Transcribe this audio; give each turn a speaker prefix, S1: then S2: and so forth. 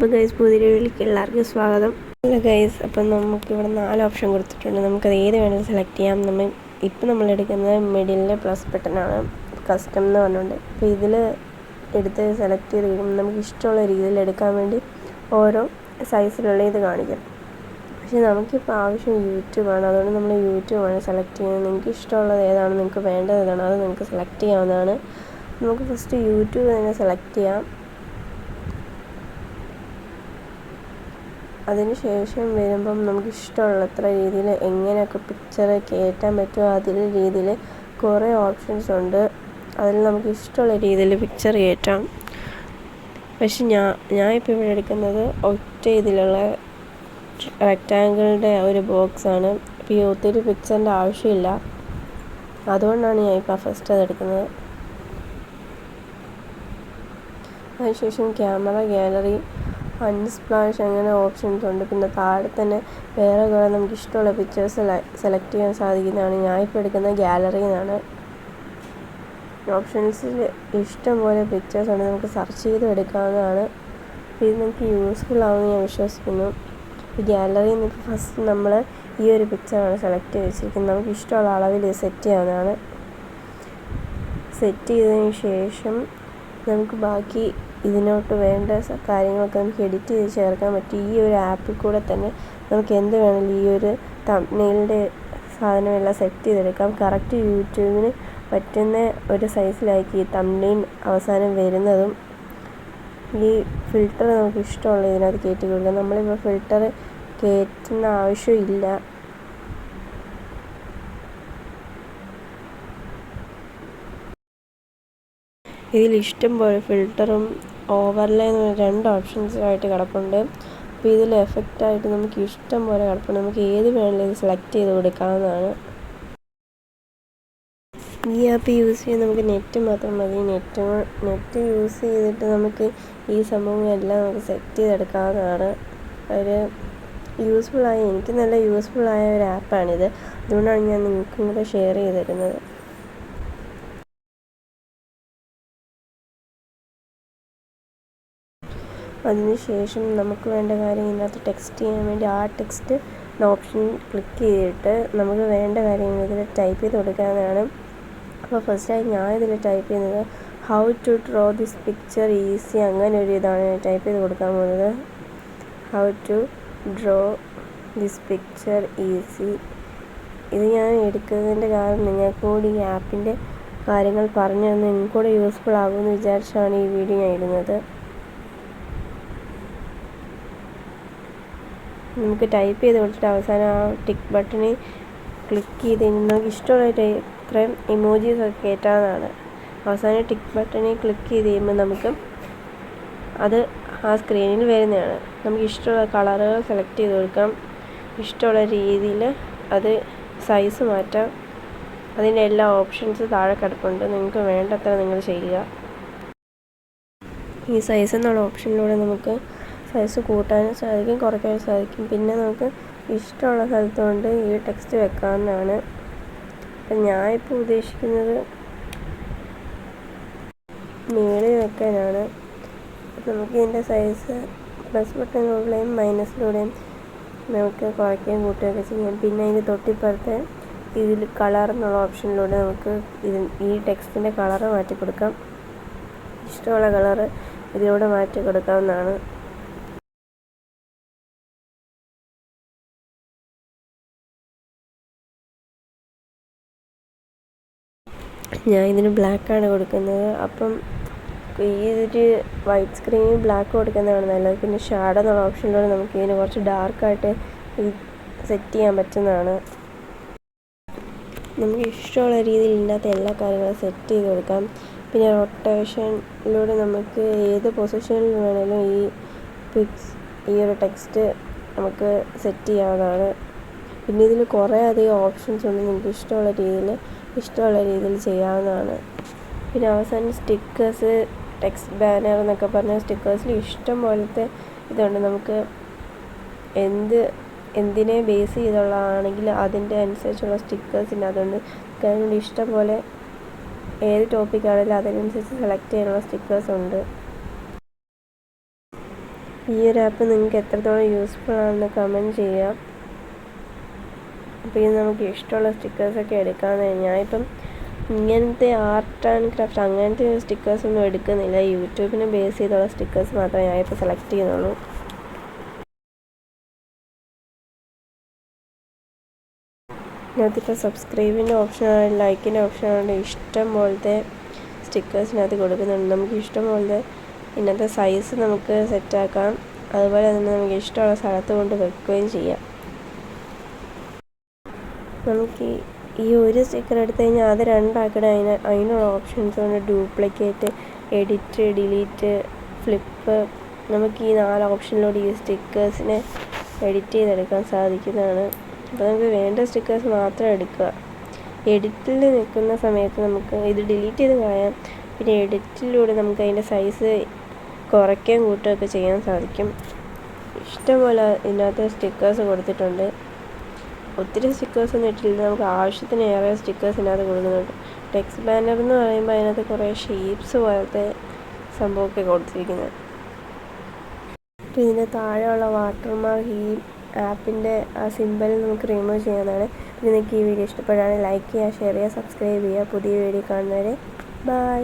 S1: അപ്പോൾ ഗൈസ് പുതിയ വീഡിയോയിലേക്ക് എല്ലാവർക്കും സ്വാഗതം. ഹലോ ഗൈസ്, അപ്പം നമുക്കിവിടെ 4 ഓപ്ഷൻ കൊടുത്തിട്ടുണ്ട്. നമുക്കത് ഏത് വേണമെങ്കിലും സെലക്ട് ചെയ്യാം. നമ്മൾ എടുക്കുന്നത് മിഡിലിലെ പ്ലസ് ബട്ടനാണ്, കസ്റ്റം എന്ന് പറഞ്ഞുകൊണ്ട്. അപ്പോൾ ഇതിൽ എടുത്ത് സെലക്ട് ചെയ്ത് കഴിയുമ്പോൾ നമുക്ക് ഇഷ്ടമുള്ള രീതിയിൽ എടുക്കാൻ വേണ്ടി ഓരോ സൈസിലുള്ള ഇത് കാണിക്കും. പക്ഷേ നമുക്കിപ്പോൾ ആവശ്യം യൂട്യൂബാണ്, അതുകൊണ്ട് നമ്മൾ യൂട്യൂബാണ് സെലക്ട് ചെയ്യുന്നത്. നിങ്ങൾക്ക് ഇഷ്ടമുള്ളത് ഏതാണ്, നിങ്ങൾക്ക് വേണ്ടത് ഏതാണ്, അത് നിങ്ങൾക്ക് സെലക്ട് ചെയ്യാവുന്നതാണ്. നമുക്ക് ഫസ്റ്റ് യൂട്യൂബ് തന്നെ സെലക്ട് ചെയ്യാം. അതിനുശേഷം വരുമ്പം നമുക്ക് ഇഷ്ടമുള്ളത്ര രീതിയിൽ എങ്ങനെയൊക്കെ പിക്ചർ കയറ്റാൻ പറ്റുമോ അതിൽ രീതിയിൽ കുറേ ഓപ്ഷൻസ് ഉണ്ട്. അതിൽ നമുക്ക് ഇഷ്ടമുള്ള രീതിയിൽ പിക്ചർ കയറ്റാം. പക്ഷെ ഞാൻ ഇപ്പോൾ ഇവിടെ എടുക്കുന്നത് ഒറ്റ ഇതിലുള്ള റെക്റ്റാങ്കിളിൻ്റെ ഒരു ബോക്സാണ്. അപ്പോൾ ഈ ഒത്തിരി പിക്ചറിൻ്റെ ആവശ്യമില്ല, അതുകൊണ്ടാണ് ഞാൻ ഇപ്പോൾ ഫസ്റ്റ് അതെടുക്കുന്നത്. അതിനുശേഷം ക്യാമറ, ഗാലറി, അൺസ്പ്ലാഷ് അങ്ങനെ ഓപ്ഷൻസ് ഉണ്ട്. പിന്നെ താഴെ തന്നെ വേറെ കുറേ നമുക്ക് ഇഷ്ടമുള്ള പിക്ചേഴ്സ് സെലക്ട് ചെയ്യാൻ സാധിക്കുന്നതാണ്. ഞാനിപ്പോൾ എടുക്കുന്ന ഗാലറിയിൽ നിന്നാണ്. ഓപ്ഷൻസിൽ ഇഷ്ടം പോലെ പിക്ചേഴ്സ് ഉണ്ട്, നമുക്ക് സെർച്ച് ചെയ്ത് എടുക്കാവുന്നതാണ്. ഇത് നിങ്ങൾക്ക് യൂസ്ഫുൾ ആവുമെന്ന് ഞാൻ വിശ്വസിക്കുന്നു. ഈ ഗാലറിയിൽ നിന്ന് ഇപ്പോൾ ഫസ്റ്റ് നമ്മൾ ഈ ഒരു പിക്ചറാണ് സെലക്ട് ചെയ്ത് വെച്ചിരിക്കുന്നത്. നമുക്ക് ഇഷ്ടമുള്ള അളവിൽ സെറ്റ് ചെയ്യാവുന്നതാണ്. സെറ്റ് ചെയ്തതിന് ശേഷം നമുക്ക് ബാക്കി ഇതിനോട്ട് വേണ്ട കാര്യങ്ങളൊക്കെ നമുക്ക് എഡിറ്റ് ചെയ്ത് ചേർക്കാൻ പറ്റും. ഈ ഒരു ആപ്പിൽ കൂടെ തന്നെ നമുക്ക് എന്ത് വേണമെങ്കിലും ഈ ഒരു തംബ്നെയിലിൻ്റെ സാധനമെല്ലാം സെറ്റ് ചെയ്തെടുക്കാം. കറക്റ്റ് യൂട്യൂബിന് പറ്റുന്ന ഒരു സൈസിലായിരിക്കും ഈ തംബ്നെയിൽ അവസാനം വരുന്നതും. ഈ ഫിൽറ്റർ നമുക്ക് ഇഷ്ടമുള്ള ഇതിനകത്ത് കയറ്റി കൊടുക്കാം. നമ്മളിപ്പോൾ ഫിൽറ്റർ കയറ്റുന്ന ആവശ്യമില്ല. ഇതിൽ ഇഷ്ടം പോലെ ഫിൽറ്ററും ഓവർലേ എന്ന് പറഞ്ഞ 2 ഓപ്ഷൻസുമായിട്ട് കിടപ്പുണ്ട്. അപ്പോൾ ഇതിൽ എഫക്റ്റായിട്ട് നമുക്ക് ഇഷ്ടം പോലെ കിടപ്പുണ്ട്. നമുക്ക് ഏത് വേണമെങ്കിലും ഇത് സെലക്ട് ചെയ്ത് കൊടുക്കാവുന്നതാണ്. ഈ ആപ്പ് യൂസ് ചെയ്യാൻ നമുക്ക് നെറ്റ് മാത്രം മതി. നെറ്റ് യൂസ് ചെയ്തിട്ട് നമുക്ക് ഈ സംഭവങ്ങളെല്ലാം നമുക്ക് സെറ്റ് ചെയ്തെടുക്കാവുന്നതാണ്. എനിക്ക് നല്ല യൂസ്ഫുള്ളായ ഒരു ആപ്പാണിത്. അതുകൊണ്ടാണ് ഞാൻ നിങ്ങൾക്കും കൂടെ ഷെയർ ചെയ്ത് തരുന്നത്. അതിനുശേഷം നമുക്ക് വേണ്ട കാര്യം ഇതിനകത്ത് ടെക്സ്റ്റ് ചെയ്യാൻ വേണ്ടി ആ ടെക്സ്റ്റ് ഓപ്ഷൻ ക്ലിക്ക് ചെയ്തിട്ട് നമുക്ക് വേണ്ട കാര്യങ്ങൾ ഇതിൽ ടൈപ്പ് ചെയ്ത് കൊടുക്കാവുന്നതാണ്. അപ്പോൾ ഫസ്റ്റായി ഞാൻ ഇതിൽ ടൈപ്പ് ചെയ്യുന്നത് how to draw this picture easy, അങ്ങനെ ഒരു ഇതാണ് ഞാൻ ടൈപ്പ് ചെയ്ത് കൊടുക്കാൻ പോകുന്നത്. How to draw this picture easy. ഇത് ഞാൻ എടുക്കുന്നതിൻ്റെ കാരണം നിങ്ങൾക്ക് കൂടി ഈ ആപ്പിൻ്റെ കാര്യങ്ങൾ പറഞ്ഞു തന്ന് നിങ്ങൾക്ക് കൂടെ യൂസ്ഫുൾ ആകുമെന്ന് വിചാരിച്ചാണ് ഈ വീഡിയോ ഞാൻ ഇടുന്നത്. നമുക്ക് ടൈപ്പ് ചെയ്ത് കൊടുത്തിട്ട് അവസാനം ആ ടിക്ക് ബട്ടണിൽ ക്ലിക്ക് ചെയ്ത് നമുക്ക് ഇഷ്ടമുള്ള ഇത്രയും ഇമോജീസ് ഒക്കെ കയറ്റാവുന്നതാണ്. അവസാനം ടിക്ക് ബട്ടണിൽ ക്ലിക്ക് ചെയ്ത് കഴിയുമ്പോൾ നമുക്ക് അത് ആ സ്ക്രീനിൽ വരുന്നതാണ്. നമുക്ക് ഇഷ്ടമുള്ള കളറുകൾ സെലക്ട് ചെയ്ത് കൊടുക്കാം. ഇഷ്ടമുള്ള രീതിയിൽ അത് സൈസ് മാറ്റാം. അതിൻ്റെ എല്ലാ ഓപ്ഷൻസ് താഴെ കിടപ്പുണ്ട്. നിങ്ങൾക്ക് വേണ്ടത്ര നിങ്ങൾ ചെയ്യുക. ഈ സൈസ് എന്നുള്ള ഓപ്ഷനിലൂടെ നമുക്ക് സൈസ് കൂട്ടാനും സാധിക്കും, കുറയ്ക്കാനും സാധിക്കും. പിന്നെ നമുക്ക് ഇഷ്ടമുള്ള സ്ഥലത്ത് കൊണ്ട് ഈ ടെക്സ്റ്റ് വെക്കാവുന്നതാണ്. അപ്പം ഞാനിപ്പോൾ ഉദ്ദേശിക്കുന്നത് മേളിൽ വെക്കാനാണ്. അപ്പം നമുക്ക് ഇതിൻ്റെ സൈസ് പ്ലസ് ബട്ടണിലൂടെയും മൈനസിലൂടെയും നമുക്ക് കുറയ്ക്കുകയും കൂട്ടുകയൊക്കെ ചെയ്യാം. പിന്നെ ഇതിന് തൊട്ടിപ്പുറത്തെ ഇതിൽ കളർ എന്നുള്ള ഓപ്ഷനിലൂടെ നമുക്ക് ഈ ടെക്സ്റ്റിൻ്റെ കളറ് മാറ്റി കൊടുക്കാം. ഇഷ്ടമുള്ള കളറ് ഇതിലൂടെ മാറ്റി കൊടുക്കാവുന്നതാണ്. ഞാൻ ഇതിന് ബ്ലാക്കാണ് കൊടുക്കുന്നത്. അപ്പം ഈ വൈറ്റ് സ്ക്രീനിൽ ബ്ലാക്ക് കൊടുക്കുന്നതാണ് നല്ലത്. പിന്നെ ഷാഡോ എന്നുള്ള ഓപ്ഷനിലൂടെ നമുക്ക് ഇതിന് കുറച്ച് ഡാർക്കായിട്ട് സെറ്റ് ചെയ്യാൻ പറ്റുന്നതാണ്. നമുക്ക് ഇഷ്ടമുള്ള രീതിയിൽ ഇല്ലാത്ത എല്ലാ കാര്യങ്ങളും സെറ്റ് ചെയ്ത് കൊടുക്കാം. പിന്നെ റൊട്ടേഷനിലൂടെ നമുക്ക് ഏത് പൊസിഷനിൽ വേണമെങ്കിലും ഈ ഒരു ടെക്സ്റ്റ് നമുക്ക് സെറ്റ് ചെയ്യാവുന്നതാണ്. പിന്നെ ഇതിൽ കുറേ അധികം ഓപ്ഷൻസ് ഉണ്ട്. നമുക്ക് ഇഷ്ടമുള്ള രീതിയിൽ ചെയ്യാവുന്നതാണ്. പിന്നെ അവസാനം സ്റ്റിക്കേഴ്സ്, ടെക്സ്റ്റ് ബാനർ എന്നൊക്കെ പറഞ്ഞ സ്റ്റിക്കേഴ്സിൽ ഇഷ്ടം പോലത്തെ ഇതുണ്ട്. നമുക്ക് എന്തിനെ ബേസ് ചെയ്തുള്ളതാണെങ്കിൽ അതിൻ്റെ അനുസരിച്ചുള്ള സ്റ്റിക്കേഴ്സിന് അതുകൊണ്ട് അതിനുവേണ്ടി ഇഷ്ടം പോലെ ഏത് ടോപ്പിക്കാണെങ്കിലും അതിനനുസരിച്ച് സെലക്ട് ചെയ്യാനുള്ള സ്റ്റിക്കേഴ്സ് ഉണ്ട്. ഈ ഒരു ആപ്പ് നിങ്ങൾക്ക് എത്രത്തോളം യൂസ്ഫുൾ ആണെന്ന് കമൻറ്റ് ചെയ്യുക. അപ്പോൾ ഇത് നമുക്ക് ഇഷ്ടമുള്ള സ്റ്റിക്കേഴ്സൊക്കെ എടുക്കാമെന്ന്. ഞാനിപ്പം ഇങ്ങനത്തെ ആർട്ട് ആൻഡ് ക്രാഫ്റ്റ് അങ്ങനത്തെ സ്റ്റിക്കേഴ്സൊന്നും എടുക്കുന്നില്ല. യൂട്യൂബിനെ ബേസ് ചെയ്തുള്ള സ്റ്റിക്കേഴ്സ് മാത്രമേ ഞാനിപ്പോൾ സെലക്ട് ചെയ്യുന്നുള്ളൂ. ഇതിനകത്തിപ്പോൾ സബ്സ്ക്രൈബിൻ്റെ ഓപ്ഷനാണ്, ലൈക്കിൻ്റെ ഓപ്ഷനാണ്, ഇഷ്ടം പോലത്തെ സ്റ്റിക്കേഴ്സിനകത്ത് കൊടുക്കുന്നുണ്ട്. നമുക്ക് ഇഷ്ടം പോലത്തെ ഇന്നത്തെ സൈസ് നമുക്ക് സെറ്റാക്കാം. അതുപോലെ തന്നെ നമുക്ക് ഇഷ്ടമുള്ള സ്ഥലത്ത് കൊണ്ട് വെക്കുകയും ചെയ്യാം. നമുക്ക് ഈ ഒരു സ്റ്റിക്കർ എടുത്തു കഴിഞ്ഞാൽ അത് രണ്ടാക്കണം. അതിനുള്ള ഓപ്ഷൻസ് ഉണ്ട്: ഡ്യൂപ്ലിക്കേറ്റ്, എഡിറ്റ്, ഡിലീറ്റ്, ഫ്ലിപ്പ്. നമുക്ക് ഈ 4 ഓപ്ഷനിലൂടെ ഈ സ്റ്റിക്കേഴ്സിനെ എഡിറ്റ് ചെയ്തെടുക്കാൻ സാധിക്കുന്നതാണ്. അപ്പോൾ നമുക്ക് വേണ്ട സ്റ്റിക്കേഴ്സ് മാത്രം എടുക്കുക. എഡിറ്റിൽ നിൽക്കുന്ന സമയത്ത് നമുക്ക് ഇത് ഡിലീറ്റ് ചെയ്ത് കളയാം. പിന്നെ എഡിറ്റിലൂടെ നമുക്ക് അതിൻ്റെ സൈസ് കുറയ്ക്കുകയും കൂട്ടുകയൊക്കെ ചെയ്യാൻ സാധിക്കും. ഇഷ്ടംപോലെ ഇതിനകത്ത് സ്റ്റിക്കേഴ്സ് കൊടുത്തിട്ടുണ്ട്. ഒത്തിരി സ്റ്റിക്കേഴ്സൊന്നും ഇട്ടില്ല, നമുക്ക് ആവശ്യത്തിന് ഏറെ സ്റ്റിക്കേഴ്സ് ഇതിനകത്ത് കൊടുക്കുന്നുണ്ട്. ടെക്സ്റ്റ് ബാനർ എന്ന് പറയുമ്പോൾ അതിനകത്ത് കുറേ ഷേപ്സ് പോലത്തെ സംഭവമൊക്കെ കൊടുത്തിരിക്കുന്നത്. അപ്പോൾ ഇതിൻ്റെ താഴെയുള്ള വാട്ടർമാർക്ക് ഈ ആപ്പിൻ്റെ ആ സിമ്പൽ നമുക്ക് റിമൂവ് ചെയ്യാവുന്നതാണ്. പിന്നെ നിങ്ങൾക്ക് ഈ വീഡിയോ ഇഷ്ടപ്പെടുകയാണെങ്കിൽ ലൈക്ക് ചെയ്യുക, ഷെയർ ചെയ്യുക, സബ്സ്ക്രൈബ് ചെയ്യുക. പുതിയ വീഡിയോ കാണുന്നവരെ ബൈ.